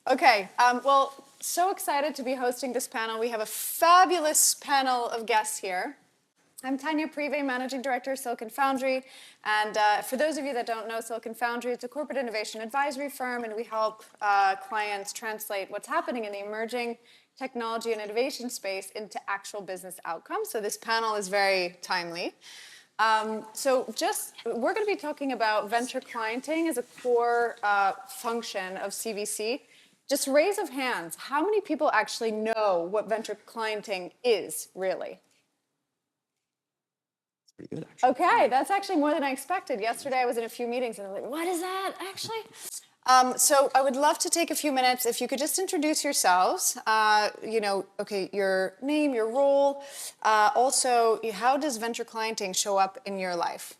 Okay, well, so excited to be hosting this panel. We have a fabulous panel of guests here. I'm Tanya Prive, Managing Director of Silicon Foundry. And for those of you that don't know, Silicon Foundry is a corporate innovation advisory firm, and we help clients translate what's happening in the emerging technology and innovation space into actual business outcomes. So this panel is very timely. We're going to be talking about venture clienting as a core function of CVC. Just raise of hands, how many people actually know what venture clienting is, really? It's pretty good, actually. Okay, that's actually more than I expected. Yesterday I was in a few meetings and I was like, what is that, actually? So I would love to take a few minutes, if you could just introduce yourselves, your name, your role. Also, how does venture clienting show up in your life?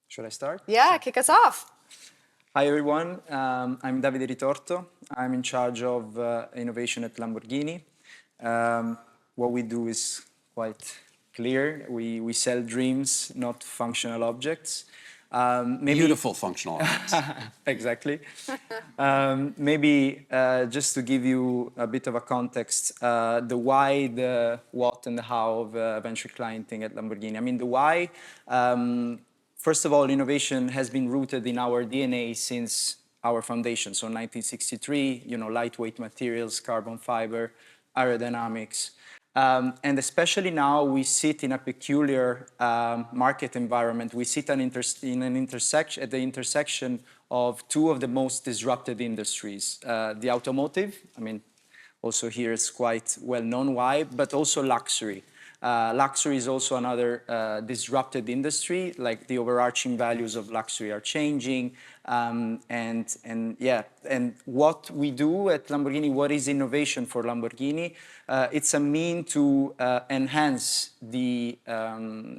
Should I start? Yeah, kick us off. Hi, everyone. I'm Davide Ritorto. I'm in charge of innovation at Lamborghini. What we do is quite clear. We sell dreams, not functional objects. Beautiful functional objects. Exactly. Just to give you a bit of a context, the why, the what, and the how of venture clienting at Lamborghini. I mean, the why, first of all, innovation has been rooted in our DNA since our foundation. So 1963, lightweight materials, carbon fiber, aerodynamics. And especially now, we sit in a peculiar market environment. We sit at the intersection of two of the most disrupted industries. The automotive, also here it's quite well known why, but also luxury. Luxury is also another disrupted industry, like the overarching values of luxury are changing. And what we do at Lamborghini, what is innovation for Lamborghini? It's a mean to enhance the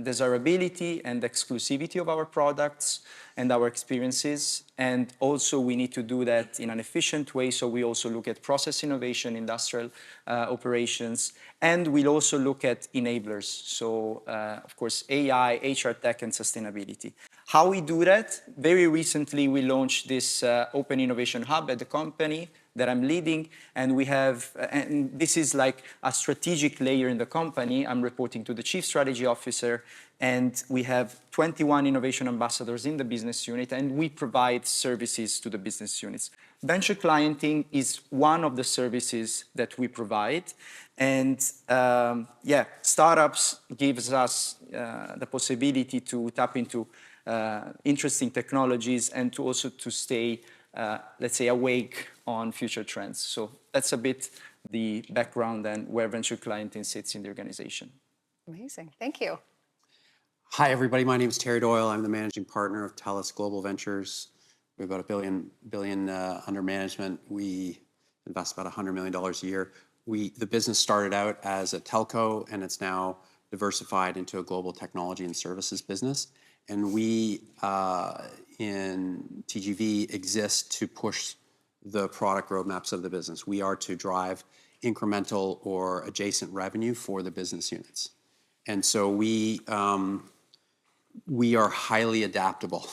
desirability and exclusivity of our products and our experiences. And also we need to do that in an efficient way. So we also look at process innovation, industrial operations, and we'll also look at enablers. So of course, AI, HR tech, and sustainability. How we do that? Very recently, we launched this Open Innovation Hub at the company that I'm leading, and this is like a strategic layer in the company. I'm reporting to the Chief Strategy Officer, and we have 21 innovation ambassadors in the business unit, and we provide services to the business units. Venture clienting is one of the services that we provide, and startups gives us the possibility to tap into interesting technologies and to also to stay, let's say, awake on future trends. So that's a bit the background and where venture clienting sits in the organization. Amazing, thank you. Hi, everybody. My name is Terry Doyle. I'm the managing partner of Telus Global Ventures. We have about $1 billion under management. We invest about $100 million a year. The business started out as a telco, and it's now diversified into a global technology and services business. And we in TGV exist to push the product roadmaps of the business. We are to drive incremental or adjacent revenue for the business units. And so we are highly adaptable.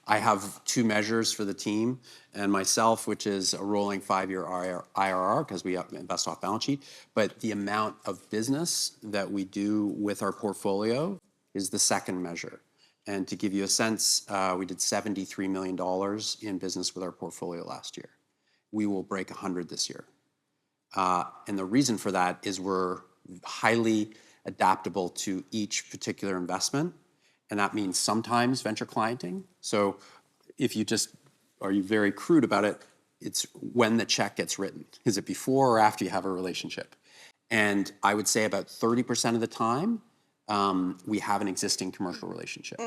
I have two measures for the team and myself, which is a rolling 5-year IRR, because we invest off balance sheet. But the amount of business that we do with our portfolio is the second measure. And to give you a sense, we did $73 million in business with our portfolio last year. We will break 100 this year. And the reason for that is we're highly adaptable to each particular investment. And that means sometimes venture clienting. So if you just are very crude about it, it's when the check gets written. Is it before or after you have a relationship? And I would say about 30% of the time, we have an existing commercial relationship.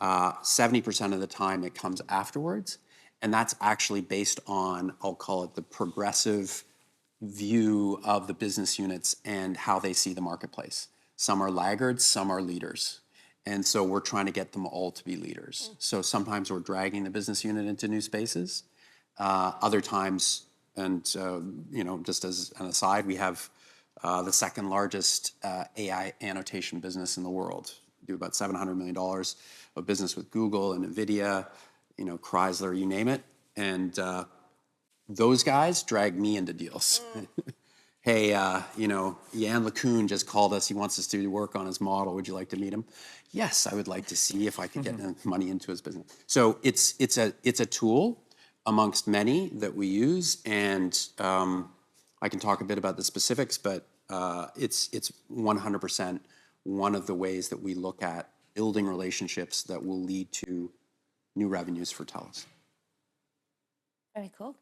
70% of the time, it comes afterwards. And that's actually based on, I'll call it the progressive view of the business units and how they see the marketplace. Some are laggards, some are leaders. And so we're trying to get them all to be leaders. So sometimes we're dragging the business unit into new spaces. Other times, and just as an aside, we have the second largest AI annotation business in the world. We do about $700 million of business with Google and NVIDIA, Chrysler, you name it. And Those guys drag me into deals. Hey, Jan LeCun just called us. He wants us to do work on his model. Would you like to meet him? Yes, I would like to see if I could get money into his business. So it's a tool amongst many that we use, and I can talk a bit about the specifics, but it's 100% one of the ways that we look at building relationships that will lead to new revenues for Telus. Very cool.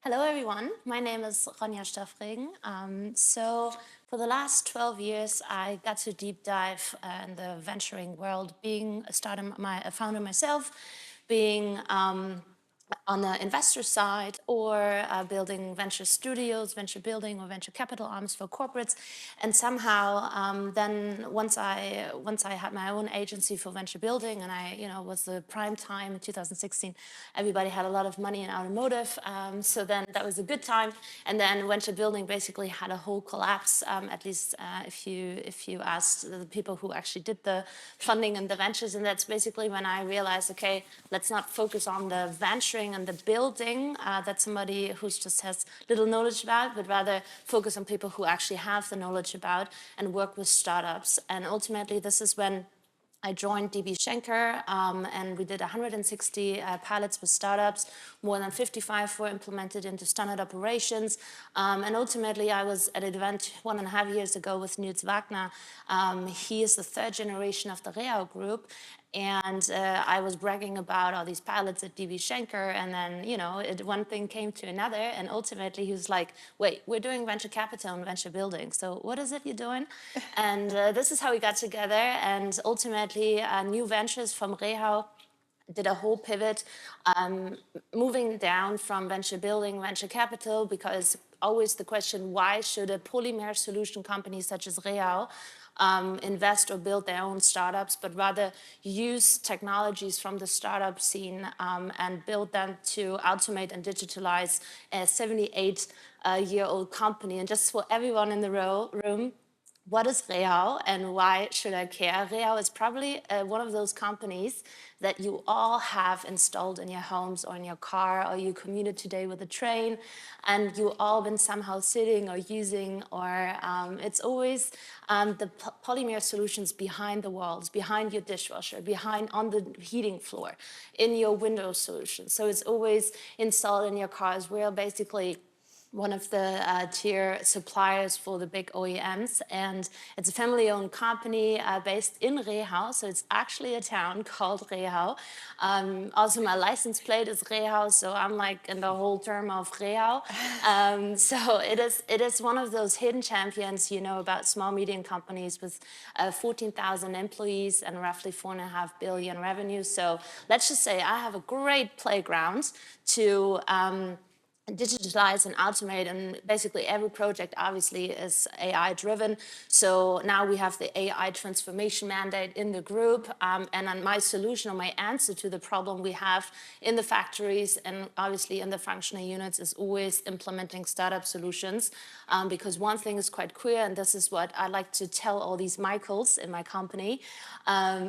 Hello, everyone. My name is Ronja Staffregen. So for the last 12 years, I got to deep dive in the venturing world, being a founder myself, being on the investor side, or building venture studios, venture building, or venture capital arms for corporates. And somehow, then once I had my own agency for venture building, and I was the prime time in 2016, everybody had a lot of money in automotive. So then that was a good time. And then venture building basically had a whole collapse. At least if you asked the people who actually did the funding and the ventures, and that's basically when I realized, okay, let's not focus on the venture and the building that somebody who just has little knowledge about, but rather focus on people who actually have the knowledge about and work with startups. And ultimately, this is when I joined DB Schenker, and we did 160 pilots with startups. More than 55 were implemented into standard operations. And ultimately, I was at an event 1.5 years ago with Nils Wagner. He is the third generation of the Rehau group. And I was bragging about all these pilots at DB Schenker, and then, one thing came to another, and ultimately he was like, wait, we're doing venture capital and venture building, so what is it you're doing? And this is how we got together, and ultimately New Ventures from Rehau did a whole pivot, moving down from venture building, venture capital, because always the question, why should a polymer solution company such as Rehau invest or build their own startups, but rather use technologies from the startup scene and build them to automate and digitalize a 78-year-old company. And just for everyone in the room, what is Rehau and why should I care? Rehau is probably one of those companies that you all have installed in your homes or in your car, or you commuted today with a train, and you all been somehow sitting or using, or it's always the polymer solutions behind the walls, behind your dishwasher, behind on the heating floor, in your window solution. So it's always installed in your cars. We're basically one of the tier suppliers for the big OEMs, and it's a family-owned company based in Rehau, so it's actually a town called Rehau. Also, my license plate is Rehau, so I'm like in the whole term of Rehau. So it is one of those hidden champions, about small, medium companies with 14,000 employees and roughly 4.5 billion revenue. So let's just say I have a great playground to digitalize and automate, and basically every project obviously is AI driven. So now we have the AI transformation mandate in the group, and on my solution or my answer to the problem we have in the factories and obviously in the functional units is always implementing startup solutions, because one thing is quite clear, and this is what I like to tell all these Michaels in my company,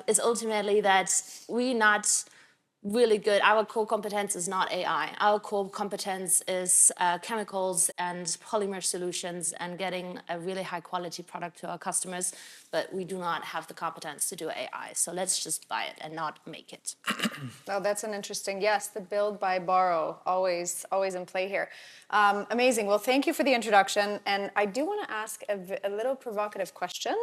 is ultimately that we not really good. Our core competence is not AI. Our core competence is chemicals and polymer solutions and getting a really high quality product to our customers, but we do not have the competence to do AI. So let's just buy it and not make it. Oh, that's an interesting, yes, the build, buy, borrow, always in play here. Amazing. Well, thank you for the introduction. And I do want to ask a little provocative question.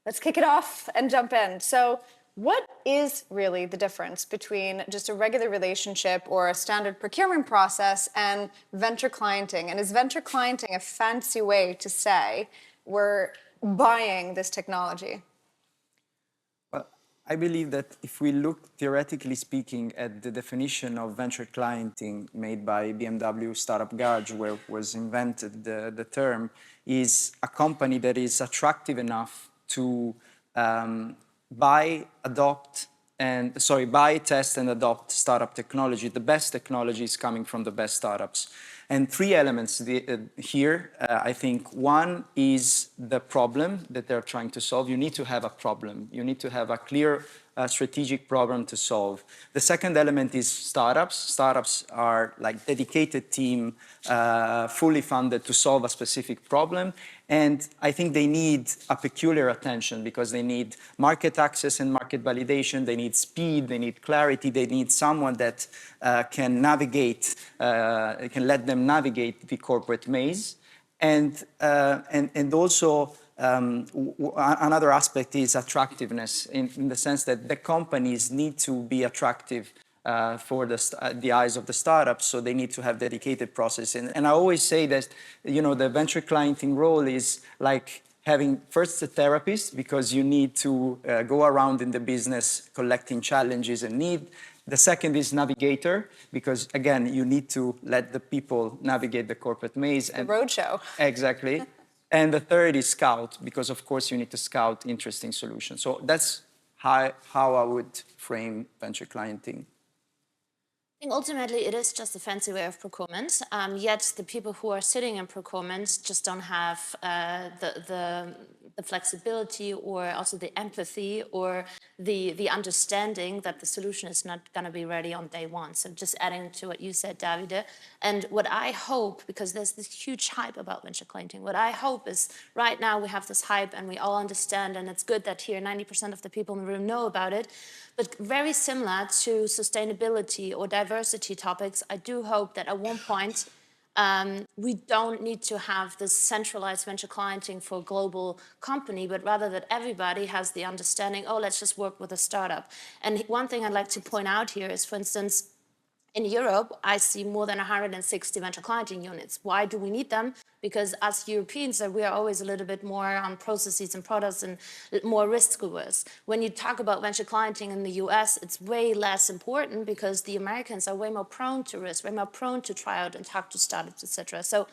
Let's kick it off and jump in. So, what is really the difference between just a regular relationship or a standard procurement process and venture clienting? And is venture clienting a fancy way to say we're buying this technology? Well, I believe that if we look theoretically speaking at the definition of venture clienting made by BMW Startup Garage, where was invented the term, is a company that is attractive enough to buy, test, and adopt startup technology. The best technology is coming from the best startups. And three elements here, I think. One is the problem that they're trying to solve. You need to have a problem. You need to have a clear strategic problem to solve. The second element is startups. Startups are like dedicated team, fully funded to solve a specific problem. And I think they need a peculiar attention because they need market access and market validation. They need speed, they need clarity, they need someone that can navigate, can let them navigate the corporate maze. And also, another aspect is attractiveness in the sense that the companies need to be attractive for the eyes of the startups, so they need to have dedicated process. And I always say that, you know, the venture clienting role is like having first a therapist, because you need to go around in the business collecting challenges and need. The second is navigator, because again, you need to let the people navigate the corporate maze. The roadshow. Exactly. And the third is scout, because of course you need to scout interesting solutions. So that's how I would frame venture clienting. I think ultimately it is just a fancy way of procurement, yet the people who are sitting in procurement just don't have the flexibility or also the empathy or the understanding that the solution is not going to be ready on day one. So just adding to what you said, Davide, and what I hope, because there's this huge hype about venture clienting, what I hope is right now we have this hype and we all understand, and it's good that here 90% of the people in the room know about it, but very similar to sustainability or diversity topics, I do hope that at one point we don't need to have this centralized venture clienting for a global company, but rather that everybody has the understanding, oh, let's just work with a startup. And one thing I'd like to point out here is, for instance, in Europe, I see more than 160 venture clienting units. Why do we need them? Because as Europeans, we are always a little bit more on processes and products and more risk averse. When you talk about venture clienting in the US, it's way less important because the Americans are way more prone to risk, way more prone to try out and talk to startups, etc. So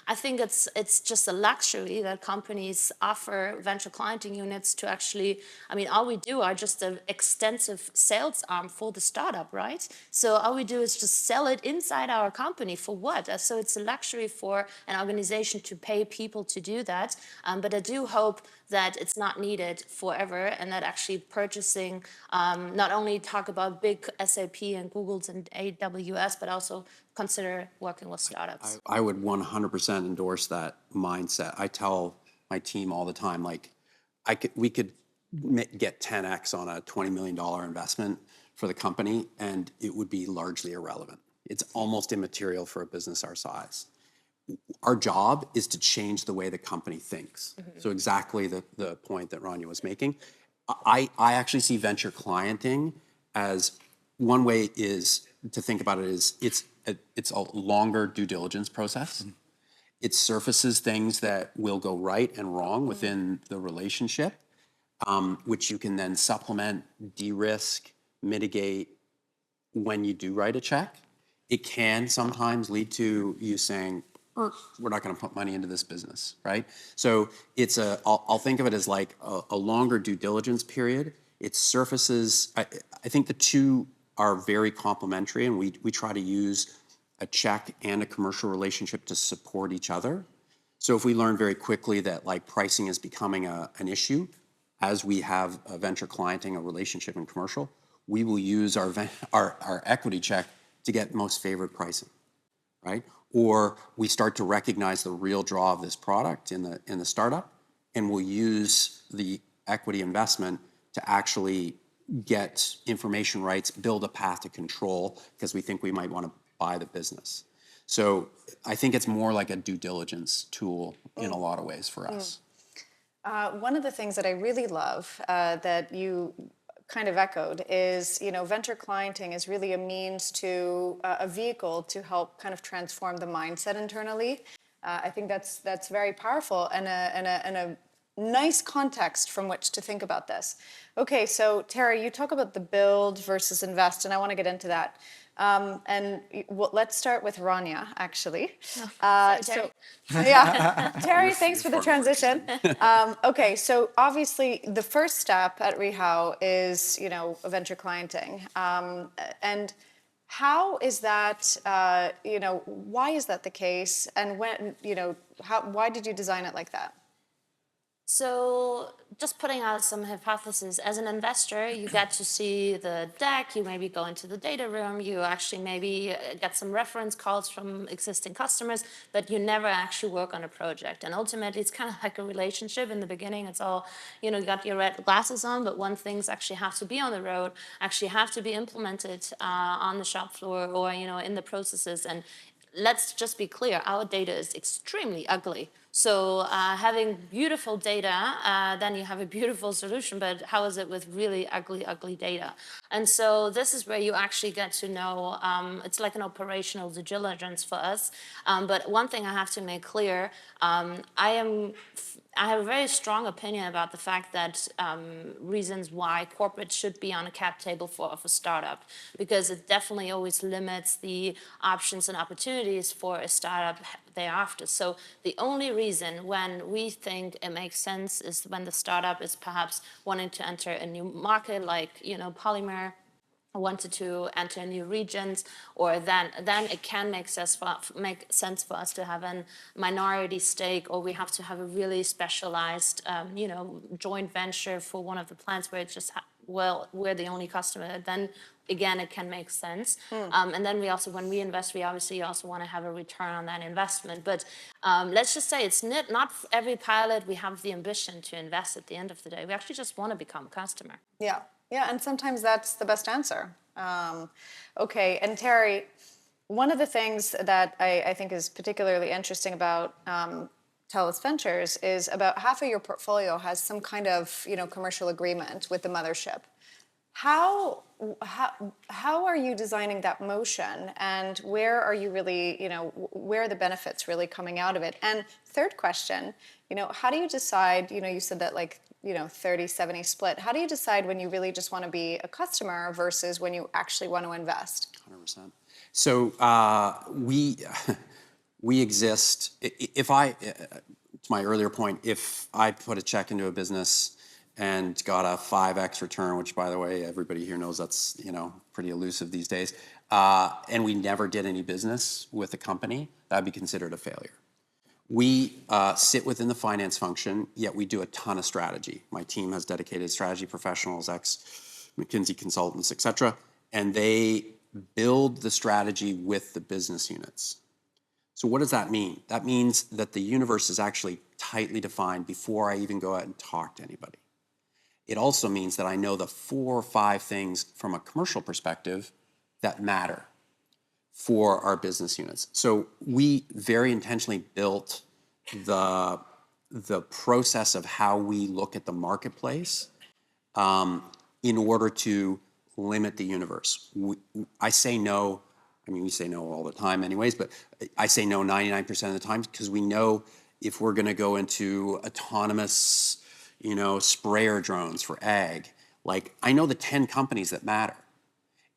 I think it's just a luxury that companies offer venture clienting units to actually, I mean, all we do are just an extensive sales arm for the startup, right? So all we do is just sell it inside our company. For what? So it's a luxury for an organization to pay people to do that. But I do hope that it's not needed forever, and that actually purchasing, not only talk about big SAP and Googles and AWS, but also consider working with startups. I would 100% endorse that mindset. I tell my team all the time, like, we could get 10x on a $20 million investment for the company, and it would be largely irrelevant. It's almost immaterial for a business our size. Our job is to change the way the company thinks. Mm-hmm. So exactly the point that Rania was making. I actually see venture clienting as one way is to think about it is it's a longer due diligence process. Mm-hmm. It surfaces things that will go right and wrong within the relationship, which you can then supplement, de-risk, mitigate when you do write a check. It can sometimes lead to you saying, we're not going to put money into this business, right? So I'll think of it as like a longer due diligence period. It surfaces, I think the two are very complementary, and we try to use a check and a commercial relationship to support each other. So if we learn very quickly that like pricing is becoming an issue, as we have a venture clienting, a relationship in commercial, we will use our equity check to get most favored pricing, right? Or we start to recognize the real draw of this product in the startup, and we'll use the equity investment to actually get information rights, build a path to control, because we think we might want to buy the business. So I think it's more like a due diligence tool in a lot of ways for us. One of the things that I really love that you kind of echoed is, you know, venture clienting is really a means to a vehicle to help kind of transform the mindset internally. I think that's very powerful and a nice context from which to think about this. Okay, so Tara, you talk about the build versus invest, and I want to get into that. Let's start with Rania, actually. Terry. Terry, thanks for the transition. Okay, so obviously the first step at Rehau is, you know, venture clienting. And how is that, you know, why is that the case? And when, you know, why did you design it like that? So just putting out some hypotheses, as an investor, you get to see the deck, you maybe go into the data room, you actually maybe get some reference calls from existing customers, but you never actually work on a project. And ultimately, it's kind of like a relationship. In the beginning, it's all, you got your red glasses on, but when things actually have to be on the road, actually have to be implemented on the shop floor or, in the processes. And let's just be clear, our data is extremely ugly. So having beautiful data, then you have a beautiful solution, but how is it with really ugly, ugly data? And so this is where you actually get to know, it's like an operational due diligence for us. But one thing I have to make clear, I have a very strong opinion about the fact that reasons why corporate should be on a cap table of a startup, because it definitely always limits the options and opportunities for a startup thereafter. So the only reason when we think it makes sense is when the startup is perhaps wanting to enter a new market, like Polymer wanted to enter new regions, or then it can make sense for us to have a minority stake, or we have to have a really specialized joint venture for one of the plants where it's just we're the only customer. Then again, it can make sense. And then when we invest, we obviously also want to have a return on that investment. But let's just say it's not every pilot we have the ambition to invest at the end of the day. We actually just want to become a customer. Yeah, yeah, and sometimes that's the best answer. Okay, and Terry, one of the things that I think is particularly interesting about Telus Ventures is about half of your portfolio has some kind of commercial agreement with the mothership. How are you designing that motion, and where are you really, where are the benefits really coming out of it? And third question, how do you decide, you said that 30-70 split. How do you decide when you really just want to be a customer versus when you actually want to invest? 100%. So we exist, to my earlier point, if I put a check into a business and got a 5x return, which by the way, everybody here knows that's, pretty elusive these days, and we never did any business with the company, that'd be considered a failure. We sit within the finance function, yet we do a ton of strategy. My team has dedicated strategy professionals, ex-McKinsey consultants, et cetera, and they build the strategy with the business units. So what does that mean? That means that the universe is actually tightly defined before I even go out and talk to anybody. It also means that I know the 4 or 5 things from a commercial perspective that matter for our business units. So we very intentionally built the process of how we look at the marketplace in order to limit the universe. I say no, we say no all the time anyways, but I say no 99% of the time because we know if we're gonna go into autonomous, sprayer drones for ag, I know the 10 companies that matter.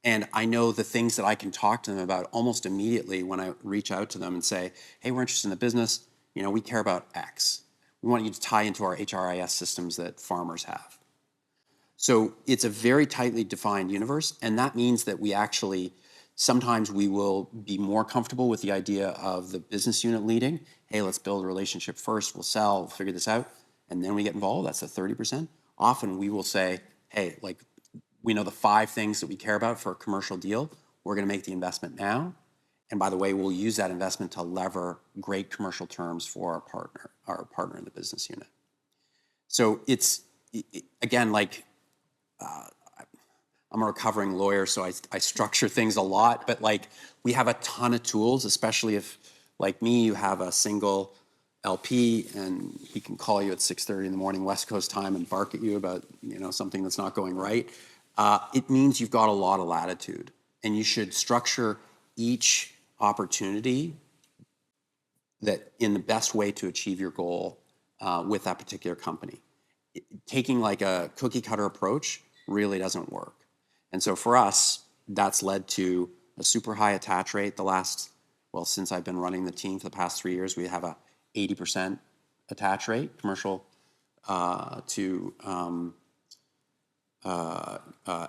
And I know the things that I can talk to them about almost immediately when I reach out to them and say, hey, we're interested in the business. We care about X. We want you to tie into our HRIS systems that farmers have. So it's a very tightly defined universe. And that means that we actually, sometimes we will be more comfortable with the idea of the business unit leading. Hey, let's build a relationship first. We'll sell, we'll figure this out. And then we get involved. That's the 30%. Often we will say, hey, we know the 5 things that we care about for a commercial deal. We're going to make the investment now. And by the way, we'll use that investment to lever great commercial terms for our partner in the business unit. So it's, again, I'm a recovering lawyer, so I structure things a lot. But we have a ton of tools, especially if, like me, you have a single LP and he can call you at 6:30 in the morning West Coast time and bark at you about something that's not going right. It means you've got a lot of latitude, and you should structure each opportunity that in the best way to achieve your goal with that particular company. Taking a cookie cutter approach really doesn't work. And so for us, that's led to a super high attach rate since I've been running the team for the past 3 years, we have a 80% attach rate, commercial to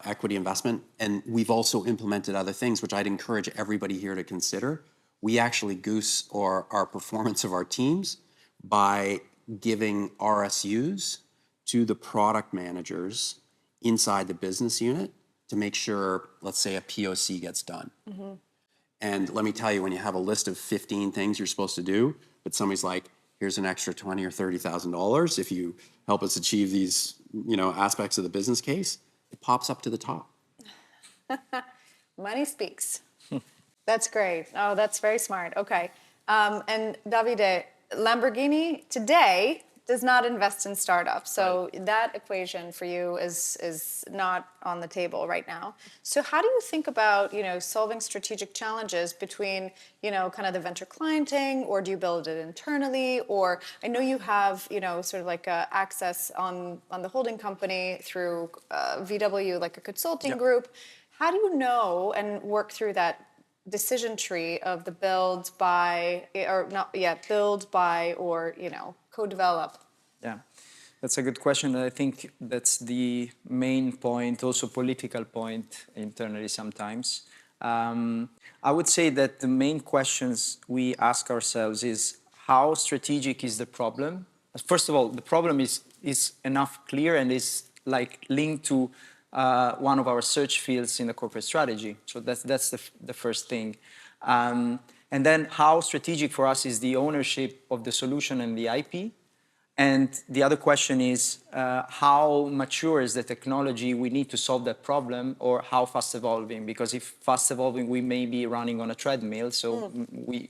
equity investment. And we've also implemented other things, which I'd encourage everybody here to consider. We actually goose our performance of our teams by giving RSUs to the product managers inside the business unit to make sure, let's say, a POC gets done. And let me tell you, when you have a list of 15 things you're supposed to do, but somebody's like, here's an extra $20,000 or $30,000 if you help us achieve these, aspects of the business case, it pops up to the top. Money speaks. That's great. Oh, that's very smart. Okay. And Davide, Lamborghini today does not invest in startups. So that equation for you is not on the table right now. So how do you think about, solving strategic challenges between, kind of the venture clienting, or do you build it internally? Or I know you have, sort of like access on the holding company through VW, like a consulting group. How do you know and work through that decision tree of the build, buy, or co-develop? Yeah, that's a good question. I think that's the main point, also political point internally sometimes. I would say that the main questions we ask ourselves is how strategic is the problem? First of all, the problem is enough clear and is like linked to one of our search fields in the corporate strategy. So that's the first thing. And then how strategic for us is the ownership of the solution and the IP? And the other question is how mature is the technology we need to solve that problem, or how fast evolving? Because if fast evolving, we may be running on a treadmill. So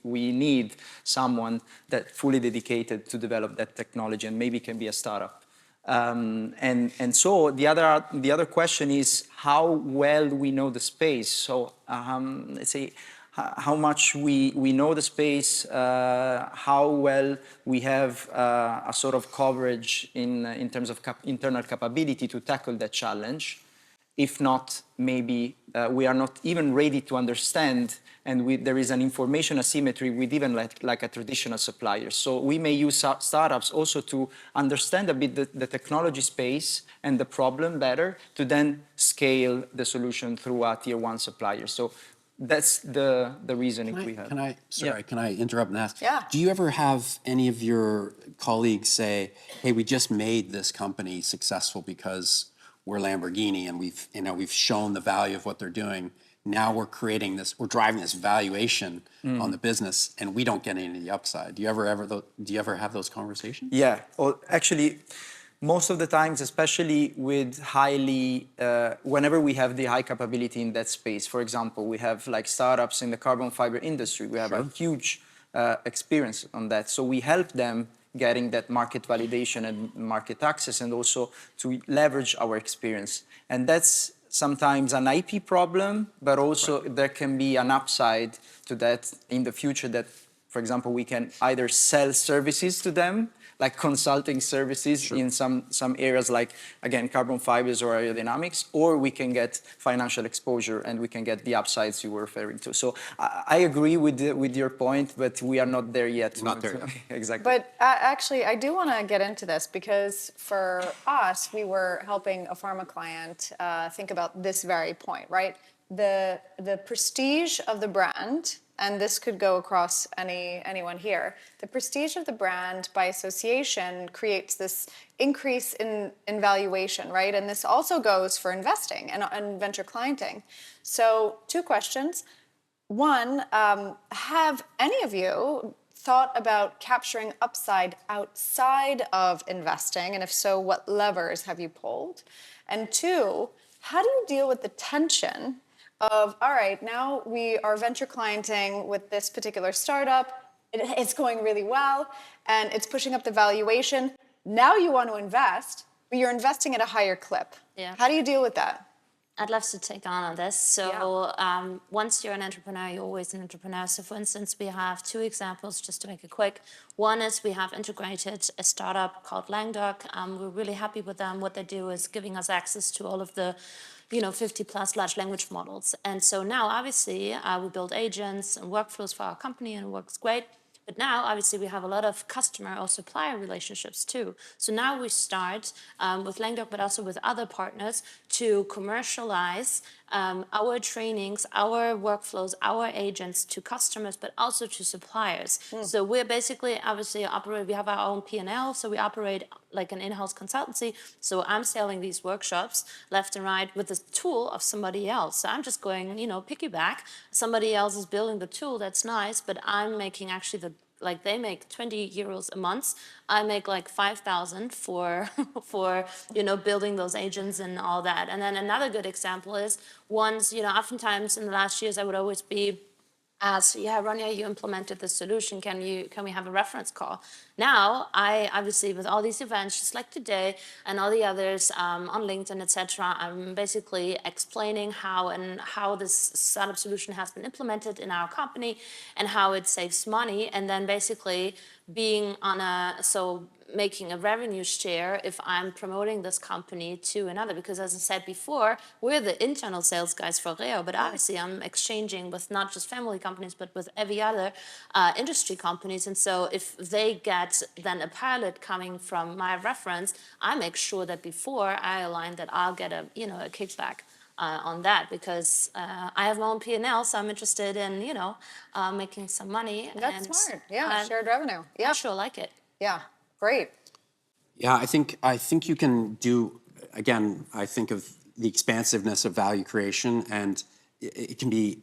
we need someone that fully dedicated to develop that technology, and maybe can be a startup. And so the other question is how well we know the space. So let's say how much we know the space, how well we have a sort of coverage in terms of internal capability to tackle that challenge. If not, maybe we are not even ready to understand, and there is an information asymmetry with even like a traditional supplier. So we may use startups also to understand a bit the technology space and the problem better, to then scale the solution through a tier one supplier. So that's the reasoning we have. Can I interrupt and ask? Yeah. Do you ever have any of your colleagues say, hey, we just made this company successful because we're Lamborghini and we've shown the value of what they're doing. Now we're driving this valuation on the business, and we don't get any of the upside. Do you ever have those conversations? Yeah, well, actually, most of the times, especially with whenever we have the high capability in that space. For example, we have like startups in the carbon fiber industry. We have a huge experience on that. So we help them getting that market validation and market access, and also to leverage our experience. And that's sometimes an IP problem, but also there can be an upside to that in the future that, for example, we can either sell services to them, like consulting services in some areas like, again, carbon fibers or aerodynamics, or we can get financial exposure and we can get the upsides you were referring to. So I agree with your point, but we are not there yet. Not there yet. Exactly. But actually, I do want to get into this, because for us, we were helping a pharma client think about this very point, right? The prestige of the brand, and this could go across anyone here, the prestige of the brand by association creates this increase in valuation, right? And this also goes for investing and venture clienting. So 2 questions. One, have any of you thought about capturing upside outside of investing? And if so, what levers have you pulled? And 2, how do you deal with the tension of, all right, now we are venture clienting with this particular startup, it's going really well, and it's pushing up the valuation. Now you want to invest, but you're investing at a higher clip. Yeah. How do you deal with that? I'd love to take on this. So once you're an entrepreneur, you're always an entrepreneur. So for instance, we have 2 examples, just to make it quick. One is we have integrated a startup called Langdoc. We're really happy with them. What they do is giving us access to all of the 50 plus large language models. And so now obviously we build agents and workflows for our company, and it works great. But now, obviously, we have a lot of customer or supplier relationships too. So now we start with Langdoc, but also with other partners, to commercialize our trainings, our workflows, our agents to customers, but also to suppliers. So we're basically obviously operate. We have our own P&L, so we operate like an in-house consultancy. So I'm selling these workshops left and right with the tool of somebody else. So I'm just going, piggyback. Somebody else is building the tool. That's nice, but I'm making actually like they make 20 euros a month. I make like 5,000 for building those agents and all that. And then another good example is once, oftentimes in the last years I would always be asked, yeah, Rania, you implemented this solution. Can we have a reference call? Now, I obviously with all these events, just like today, and all the others on LinkedIn, etc., I'm basically explaining how this startup solution has been implemented in our company and how it saves money, and then basically being making a revenue share if I'm promoting this company to another. Because as I said before, we're the internal sales guys for Rehau, but obviously I'm exchanging with not just family companies, but with every other industry companies. And so if they get then a pilot coming from my reference, I make sure that before I align that I'll get a kickback on that, because I have my own P&L, so I'm interested in making some money. That's smart. Yeah, shared revenue. Yeah, I sure like it. Yeah, great. Yeah, I think you can do, again, I think of the expansiveness of value creation, and it can be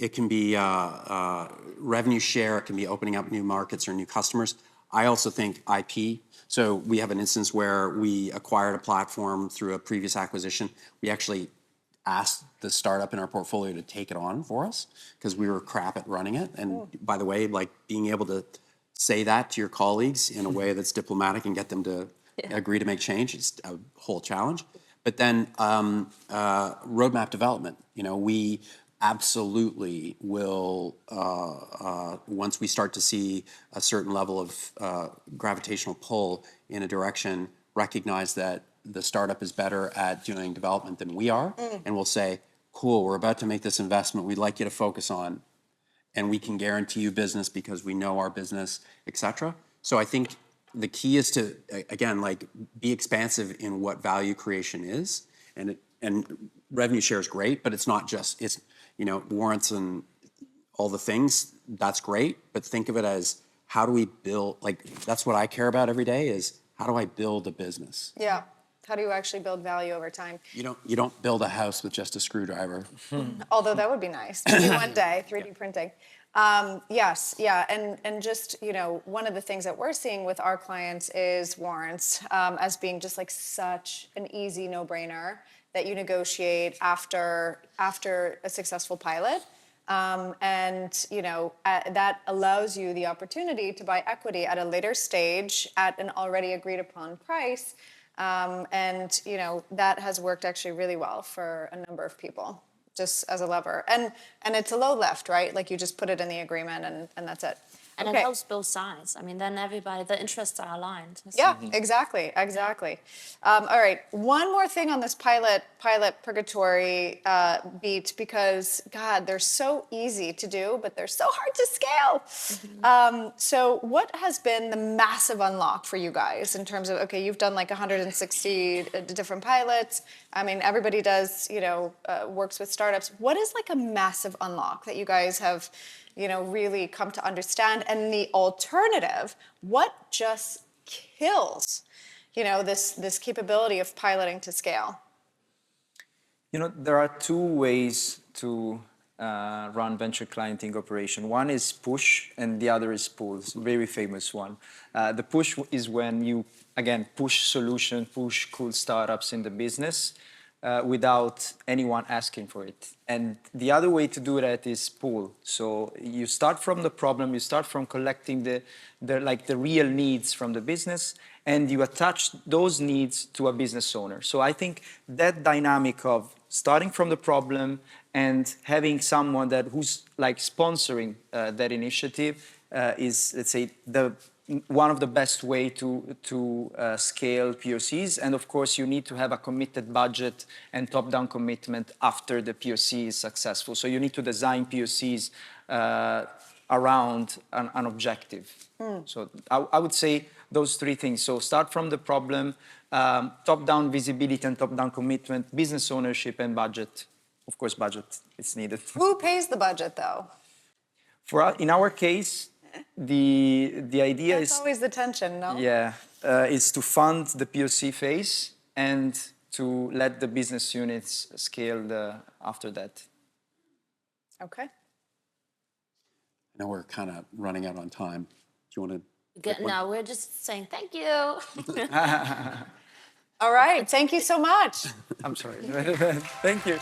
revenue share, it can be opening up new markets or new customers. I also think IP. So we have an instance where we acquired a platform through a previous acquisition. We actually asked the startup in our portfolio to take it on for us because we were crap at running it. And by the way, like being able to say that to your colleagues in a way that's diplomatic and get them to agree to make change is a whole challenge. But then roadmap development, we absolutely will, once we start to see a certain level of gravitational pull in a direction, recognize that the startup is better at doing development than we are, and we'll say, cool, we're about to make this investment, we'd like you to focus on, and we can guarantee you business because we know our business, et cetera. So I think the key is to, again, like be expansive in what value creation is, and revenue share is great, but it's not just, it's, warrants and all the things, that's great, but think of it as how do we build, like that's what I care about every day is how do I build a business? Yeah. How do you actually build value over time? You don't build a house with just a screwdriver. Although that would be nice. Maybe one day, 3D printing. Yes, yeah, and just, one of the things that we're seeing with our clients is warrants as being just like such an easy no-brainer that you negotiate after a successful pilot. That allows you the opportunity to buy equity at a later stage at an already agreed upon price. That has worked actually really well for a number of people, just as a lever. And it's a low lift, right? Like you just put it in the agreement and that's it. And it helps both sides. I mean, then the interests are aligned. Yeah, exactly. All right, one more thing on this pilot Purgatory beat, because God, they're so easy to do, but they're so hard to scale. So what has been the massive unlock for you guys in terms of, okay, you've done like 160 different pilots. I mean, everybody does, works with startups. What is like a massive unlock that you guys have really come to understand? And the alternative, what just kills, this capability of piloting to scale? There are two ways to run venture clienting operation. One is push and the other is pull. It's a very famous one. The push is when you, again, push solution, push cool startups in the business without anyone asking for it. And the other way to do that is pull. So you start from the problem, you start from collecting the real needs from the business, and you attach those needs to a business owner. So I think that dynamic of starting from the problem and having someone who's like sponsoring that initiative is, let's say, one of the best way to scale POCs. And of course, you need to have a committed budget and top-down commitment after the POC is successful. So you need to design POCs around an objective. So I would say those three things. So start from the problem, top-down visibility and top-down commitment, business ownership and budget of course, budget is needed. Who pays the budget, though? For us, in our case, the idea That's is always the tension, no? yeah, is to fund the POC phase and to let the business units scale after that. Okay. I know we're kind of running out on time. Do you want to? Good. No, we're just saying thank you. All right. Thank you so much. I'm sorry. Thank you.